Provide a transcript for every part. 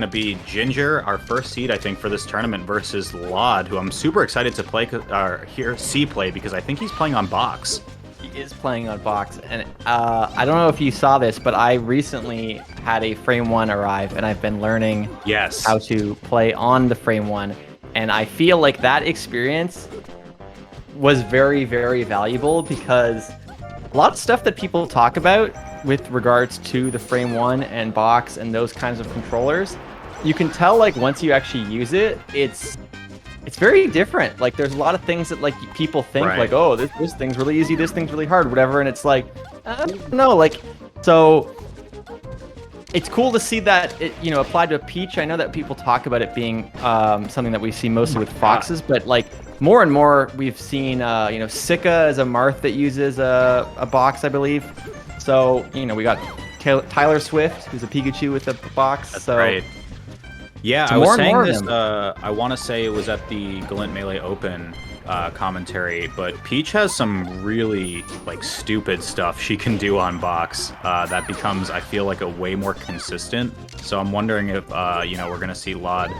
to be Ginger, our first seed, I think, for this tournament versus lloD, who I'm super excited to play see play because I think he's playing on box. He is playing on box, and I don't know if you saw this, but I recently had a Frame 1 arrive, and I've been learning how to play on the Frame 1, and I feel like that experience was very, very valuable because a lot of stuff that people talk about with regards to the Frame 1 and box and those kinds of controllers, you can tell like once you actually use it, it's very different. Like there's a lot of things that like people think like, oh, this thing's really easy, this thing's really hard, whatever, and it's like, no, like, so it's cool to see that it, you know, applied to a Peach. I know that people talk about it being something that we see mostly with Foxes, but like more and more we've seen, you know, Sika as a Marth that uses a box, I believe. So, you know, we got Tyler Swift, who's a Pikachu with a box. That's so right. Yeah, I was saying this, I want to say it was at the Galint Melee Open commentary, but Peach has some really, like, stupid stuff she can do on box that becomes, I feel like, a way more consistent. So I'm wondering if, you know, we're going to see lloD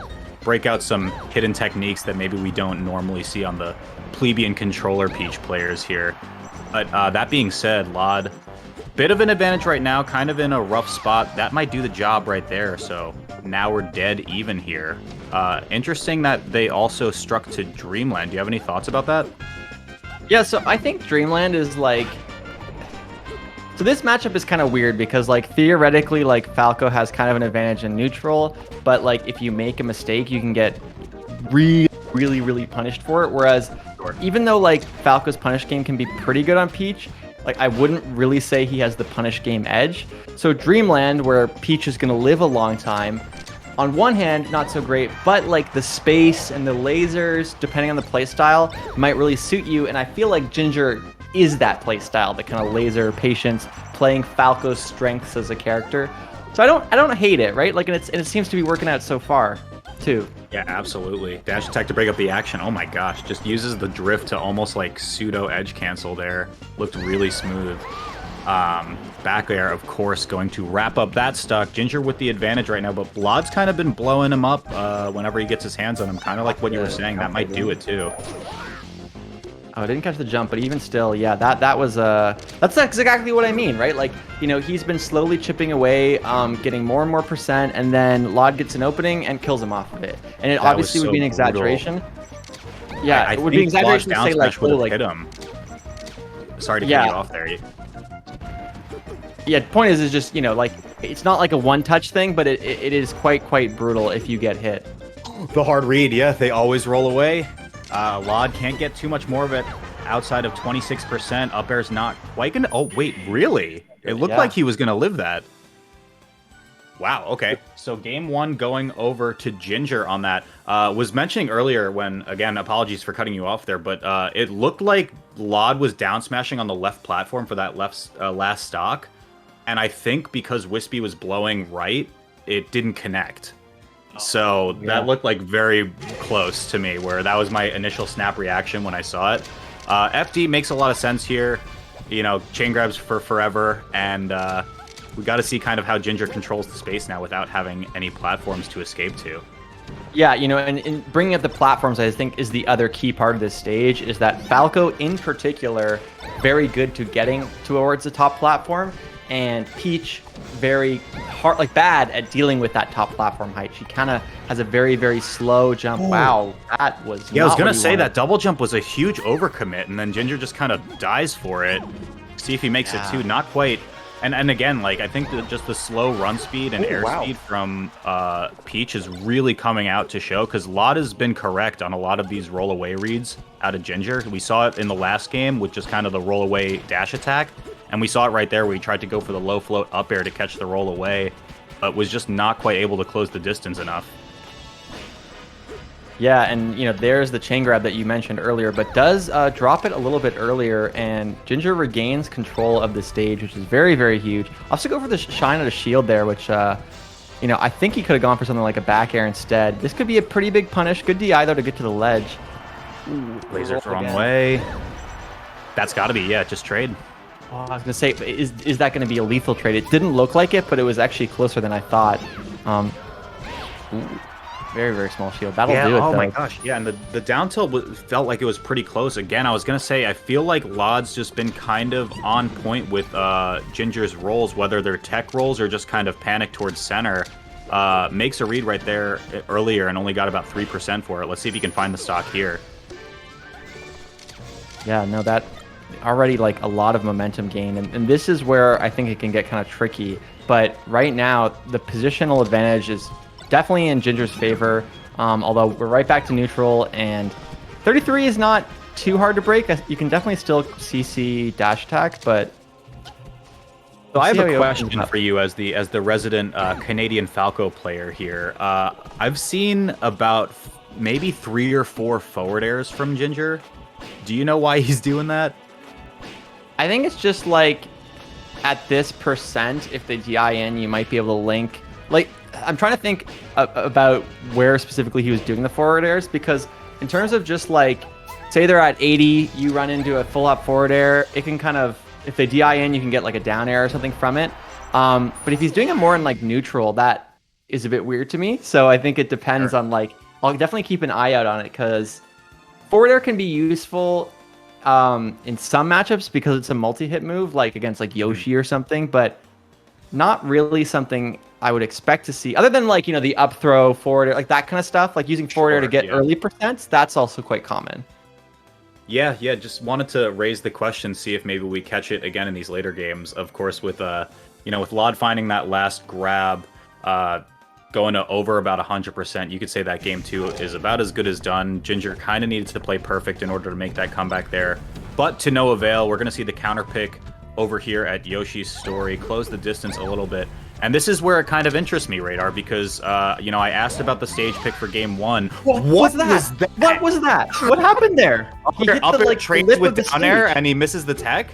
break out some hidden techniques that maybe we don't normally see on the plebeian controller Peach players here. But that being said, lloD, bit of an advantage right now, kind of in a rough spot. That might do the job right there, so now we're dead even here. Interesting that they also struck to Dreamland. Do you have any thoughts about that? Yeah, so I think Dreamland is like... So this matchup is kind of weird because like theoretically like Falco has kind of an advantage in neutral, but like if you make a mistake, you can get really punished for it. Whereas even though like Falco's punish game can be pretty good on Peach, like I wouldn't really say he has the punish game edge. So Dreamland, where Peach is going to live a long time, on one hand, not so great, but like the space and the lasers, depending on the playstyle, might really suit you. And I feel like Ginger is that playstyle, the kind of laser patience, playing Falco's strengths as a character. So I don't hate it, right? Like, and it seems to be working out so far, too. Yeah, absolutely. Dash attack to break up the action. Oh my gosh, just uses the drift to almost like pseudo edge cancel there. Looked really smooth. Back air, of course, going to wrap up that stock. Ginger with the advantage right now, but lloD's kind of been blowing him up whenever he gets his hands on him. Kind of like what you were saying, that might do it too. Oh, I didn't catch the jump, but even still, yeah, that was that's exactly what I mean, right? Like, you know, he's been slowly chipping away, getting more and more %, and then lloD gets an opening and kills him off of it. And it obviously would be an exaggeration. Yeah, it would be an exaggeration to say like, oh, like hit him. Sorry to cut you off there. Yeah, point is just, you know, like it's not like a one-touch thing, but it is quite brutal if you get hit. The hard read, yeah, they always roll away. lloD can't get too much more of it outside of 26%. Up air's not quite gonna... Oh, wait, really? It looked like he was gonna live that. Wow, okay. So game one going over to Ginger on that. Was mentioning earlier when, again, apologies for cutting you off there, but it looked like lloD was down smashing on the left platform for that last stock. And I think because Wispy was blowing right, it didn't connect. So that looked like very close to me, where that was my initial snap reaction when I saw it. FD makes a lot of sense here. You know, chain grabs for forever, and we got to see kind of how Ginger controls the space now without having any platforms to escape to. Yeah, you know, and bringing up the platforms, I think, is the other key part of this stage, is that Falco, in particular, very good to getting towards the top platform, and Peach, very hard, like bad at dealing with that top platform height. She kind of has a very slow jump. Ooh. Wow, that was I was gonna say that double jump was a huge overcommit, and then Ginger just kind of dies for it. See if he makes it too. Not quite. And again, like I think that just the slow run speed and airspeed from Peach is really coming out to show, because lloD has been correct on a lot of these roll away reads out of Ginger. We saw it in the last game with just kind of the roll away dash attack. And we saw it right there where he tried to go for the low float up air to catch the roll away, but was just not quite able to close the distance enough. Yeah, and you know, there's the chain grab that you mentioned earlier, but does drop it a little bit earlier, and Ginger regains control of the stage, which is very huge. Also go for the shine of the shield there, which, you know, I think he could have gone for something like a back air instead. This could be a pretty big punish. Good DI, though, to get to the ledge. Ooh, laser the wrong way. That's got to be, yeah, just trade. Oh, I was going to say, is that going to be a lethal trade? It didn't look like it, but it was actually closer than I thought. Ooh, very, very small shield. That'll yeah, do it, oh though. my gosh. Yeah, and the down tilt felt like it was pretty close. Again, I was going to say, I feel like lloD's just been kind of on point with Ginger's rolls, whether they're tech rolls or just kind of panic towards center. Makes a read right there earlier and only got about 3% for it. Let's see if he can find the stock here. Yeah, no, that already like a lot of momentum gain. And this is where I think it can get kind of tricky. But right now, the positional advantage is definitely in Ginger's favor. Although we're right back to neutral, and 33 is not too hard to break. You can definitely still CC dash attack, but... So I have a question for you as the resident Canadian Falco player here. I've seen about maybe 3 or 4 forward airs from Ginger. Do you know why he's doing that? I think it's just like at this percent, if they DIN, you might be able to link. Like, I'm trying to think about where specifically he was doing the forward airs, because in terms of just like, say they're at 80, you run into a full up forward air, it can kind of, if they DIN, you can get like a down air or something from it. But if he's doing it more in like neutral, that is a bit weird to me. So I think it depends on like, I'll definitely keep an eye out on it, because forward air can be useful in some matchups because it's a multi-hit move, like against like Yoshi or something, but not really something I would expect to see, other than like, you know, the up throw, forward air, like that kind of stuff, like using forward air to get early percents. That's also quite common. Yeah, just wanted to raise the question, see if maybe we catch it again in these later games. Of course, with you know, with lloD finding that last grab, going to over about 100%, you could say that game 2 is about as good as done. Ginger kind of needed to play perfect in order to make that comeback there, but to no avail. We're going to see the counter pick over here at Yoshi's story, close the distance a little bit. And this is where it kind of interests me, Radar, because, you know, I asked about the stage pick for game 1. What was that? What was that? What happened there? He hit the, like, trades with down air, and he misses the tech?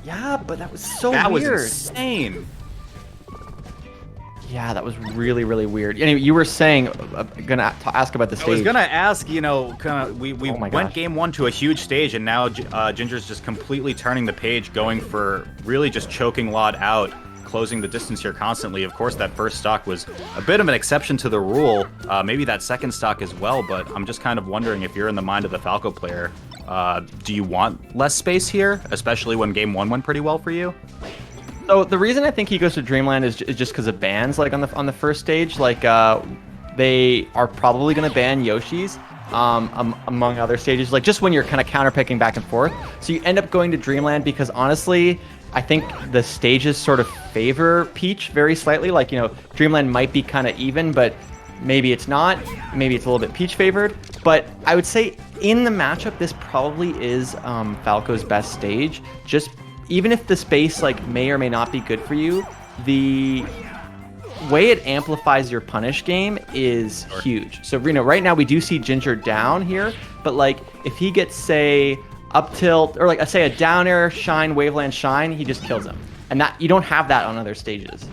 Yeah, but that was so weird. That was insane. Yeah, that was really, really weird. Anyway, you were saying, gonna ask about the stage. I was gonna ask, you know, kind of, we went game 1 to a huge stage, and now Ginger's just completely turning the page, going for really just choking lloD out, closing the distance here constantly. Of course, that first stock was a bit of an exception to the rule. Maybe that second stock as well, but I'm just kind of wondering if you're in the mind of the Falco player. Do you want less space here, especially when game 1 went pretty well for you? So the reason I think he goes to Dreamland is just because of bans, like on the first stage. Like they are probably going to ban Yoshi's among other stages, like just when you're kind of counterpicking back and forth. So you end up going to Dreamland because honestly, I think the stages sort of favor Peach very slightly. Like, you know, Dreamland might be kind of even, but maybe it's not. Maybe it's a little bit Peach favored. But I would say in the matchup, this probably is Falco's best stage. Just even if the space like may or may not be good for you, the way it amplifies your punish game is huge. So, you know, right now we do see Ginger down here, but like if he gets, say, up tilt or like say a down air shine, waveland shine, he just kills him. And that you don't have that on other stages.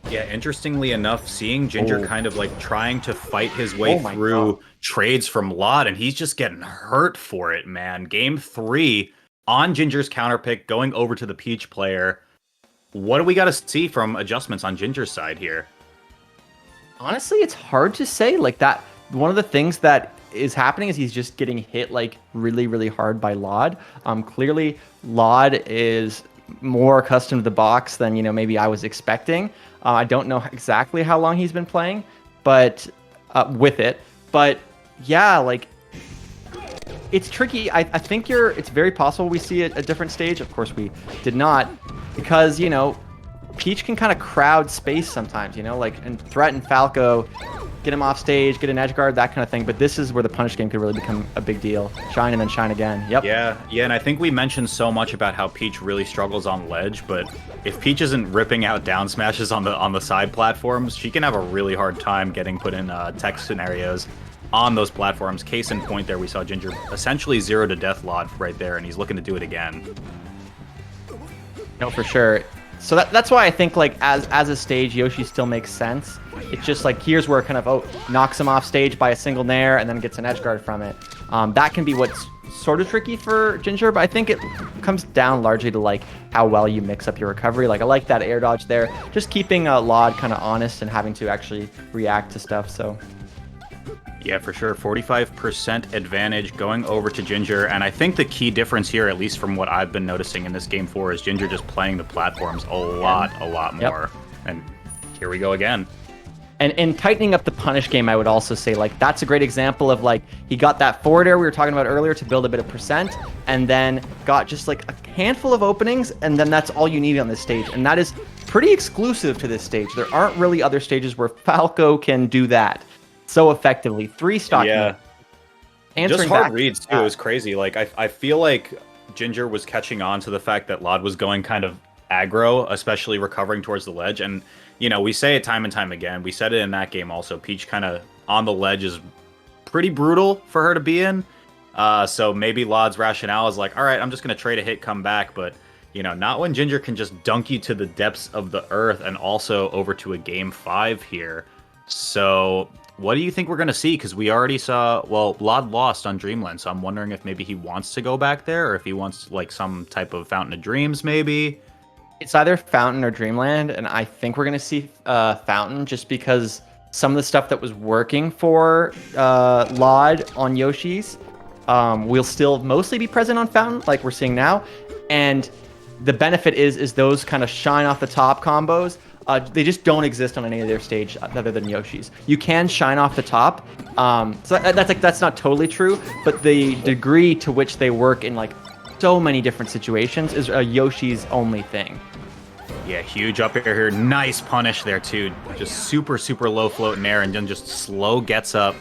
Yeah, interestingly enough, seeing Ginger kind of like trying to fight his way through trades from lloD, and he's just getting hurt for it, man. Game 3 on Ginger's counter pick, going over to the Peach player. What do we got to see from adjustments on Ginger's side here? Honestly, it's hard to say. Like that, one of the things that is happening is he's just getting hit like really, really hard by lloD. Clearly, lloD is more accustomed to the box than, you know, maybe I was expecting. I don't know exactly how long he's been playing, but with it. But yeah, like it's tricky. I think it's very possible we see a different stage. Of course, we did not, because, you know, Peach can kind of crowd space sometimes, you know, like, and threaten Falco, get him off stage, get an edge guard, that kind of thing. But this is where the punish game could really become a big deal. Shine and then shine again. Yep. Yeah, and I think we mentioned so much about how Peach really struggles on ledge, but if Peach isn't ripping out down smashes on the side platforms, she can have a really hard time getting put in tech scenarios on those platforms. Case in point there, we saw Ginger essentially 0 to death lloD right there, and he's looking to do it again. No, for sure. So that's why I think, like, as a stage, Yoshi still makes sense. It's just like, here's where it kind of knocks him off stage by a single nair and then gets an edge guard from it. That can be what's sort of tricky for Ginger, but I think it comes down largely to like how well you mix up your recovery. Like I like that air dodge there, just keeping lloD kind of honest and having to actually react to stuff. So yeah, for sure. 45% advantage going over to Ginger. And I think the key difference here, at least from what I've been noticing in this game 4, is Ginger just playing the platforms a lot more. And here we go again. And in tightening up the punish game, I would also say, like, that's a great example of, like, he got that forward air we were talking about earlier to build a bit of percent, and then got just, like, a handful of openings, and then that's all you need on this stage. And that is pretty exclusive to this stage. There aren't really other stages where Falco can do that so effectively. 3 stock. Yeah. Just hard reads, too. It was crazy. Like, I feel like Ginger was catching on to the fact that lloD was going kind of aggro, especially recovering towards the ledge. And, you know, we say it time and time again. We said it in that game also. Peach kind of on the ledge is pretty brutal for her to be in. So maybe lloD's rationale is like, all right, I'm just going to trade a hit, come back. But, you know, not when Ginger can just dunk you to the depths of the earth and also over to a game 5 here. So what do you think we're going to see? Because we already saw, well, lloD lost on Dreamland. So I'm wondering if maybe he wants to go back there or if he wants like some type of Fountain of Dreams maybe. It's either Fountain or Dreamland, and I think we're going to see Fountain just because some of the stuff that was working for lloD on Yoshi's will still mostly be present on Fountain, like we're seeing now. And the benefit is those kind of shine off the top combos. They just don't exist on any of their stage other than Yoshi's. You can shine off the top, so that's not totally true, but the degree to which they work in like so many different situations is a Yoshi's only thing. Yeah, huge up air here. Nice punish there, too. Just super, super low float in air and then just slow gets up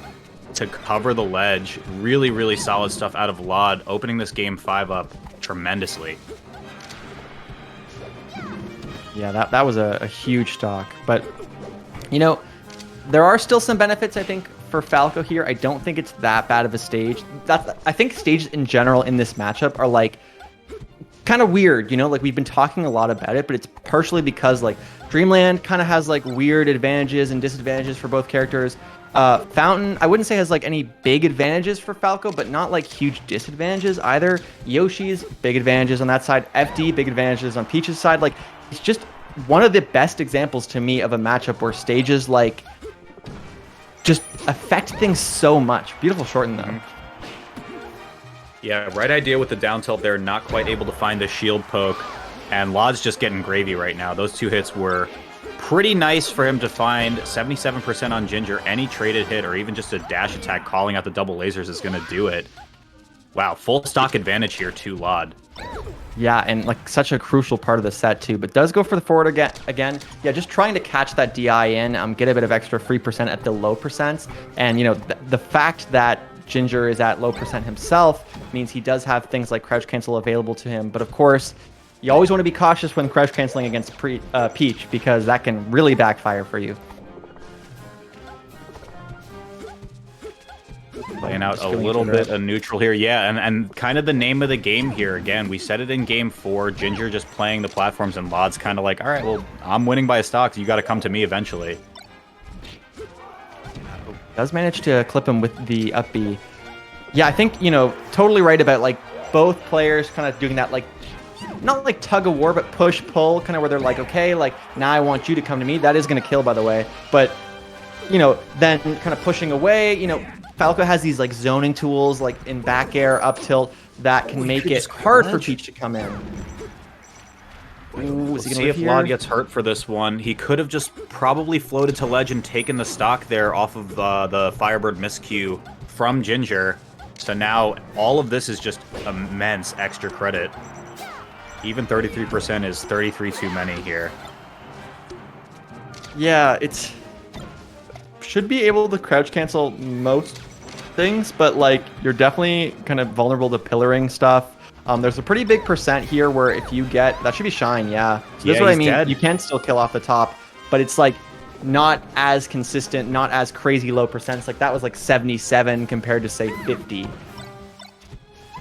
to cover the ledge. Really, really solid stuff out of lloD, opening this game 5 up tremendously. Yeah, that was a huge stock. But, you know, there are still some benefits, I think, for Falco here. I don't think it's that bad of a stage. I think stages in general in this matchup are, like, kind of weird, you know, like we've been talking a lot about it, but it's partially because like Dreamland kind of has like weird advantages and disadvantages for both characters. Fountain, I wouldn't say has like any big advantages for Falco, but not like huge disadvantages either. Yoshi's big advantages on that side, FD big advantages on Peach's side. Like it's just one of the best examples to me of a matchup where stages like just affect things so much. Beautiful shorten though. Yeah, right idea with the down tilt there, not quite able to find the shield poke, and lloD's just getting gravy right now. Those 2 hits were pretty nice for him to find. 77% on Ginger, any traded hit or even just a dash attack calling out the double lasers is going to do it. Wow, full stock advantage here to lloD. Yeah, and like such a crucial part of the set too, but does go for the forward again. Yeah, just trying to catch that DI in, get a bit of extra free percent at the low percents, and you know the fact that Ginger is at low percent himself means he does have things like crouch cancel available to him. But of course, you always want to be cautious when crouch canceling against Peach because that can really backfire for you. Playing out a little bit of neutral here. Yeah, and kind of the name of the game here. Again, we said it in game 4. Ginger just playing the platforms and lloD's kind of like, all right, well, I'm winning by a stock. So you got to come to me eventually. Does manage to clip him with the up B. Yeah, I think, you know, totally right about, like, both players kind of doing that, like, not like tug of war, but push-pull, kind of where they're like, okay, like, now I want you to come to me. That is going to kill, by the way. But, you know, then kind of pushing away, you know, Falco has these, like, zoning tools, like, in back air, up tilt, that can make it hard for Peach to come in. Ooh, we'll see if lloD gets hurt for this one. He could have just probably floated to ledge and taken the stock there off of the Firebird miscue from Ginger. So now all of this is just immense extra credit. Even 33% is 33 too many here. Yeah, it's should be able to crouch cancel most things, but like you're definitely kind of vulnerable to pillaring stuff. There's a pretty big percent here where if you get... That should be shine, yeah. So that's what I mean. Dead. You can still kill off the top, but it's like not as consistent, not as crazy low percents. Like that was like 77 compared to, say, 50.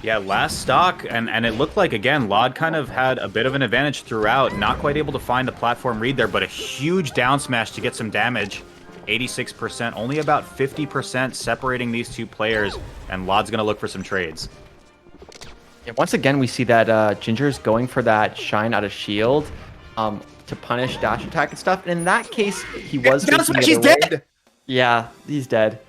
Yeah, last stock, and it looked like, again, lloD kind of had a bit of an advantage throughout. Not quite able to find the platform read there, but a huge down smash to get some damage. 86%, only about 50% separating these two players, and lloD's going to look for some trades. Yeah, once again, we see that Ginger's going for that shine out of shield to punish dash attack and stuff. And in that case, he was facing the other way. Dead. Yeah, he's dead.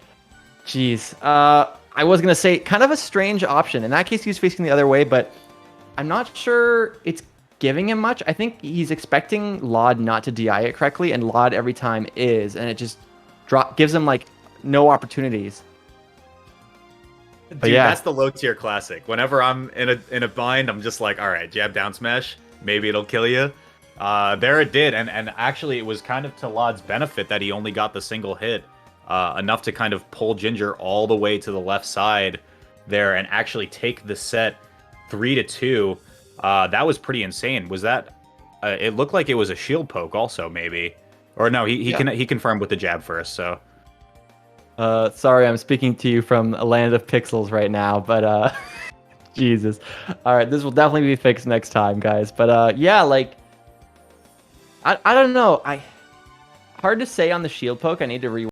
Jeez. I was going to say kind of a strange option. In that case, he was facing the other way, but I'm not sure it's giving him much. I think he's expecting lloD not to DI it correctly, and lloD every time is, and it just gives him like no opportunities. Dude, yeah, that's the low tier classic. Whenever I'm in a bind, I'm just like, all right, jab down smash, maybe it'll kill you. There it did, and actually it was kind of to lloD's benefit that he only got the single hit, enough to kind of pull Ginger all the way to the left side there and actually take the set 3-2. That was pretty insane. Was that? It looked like it was a shield poke, also maybe, or no? He confirmed with the jab first, so. Sorry, I'm speaking to you from a land of pixels right now, but Jesus. All right, this will definitely be fixed next time, guys. But yeah, like I don't know. Hard to say on the shield poke. I need to re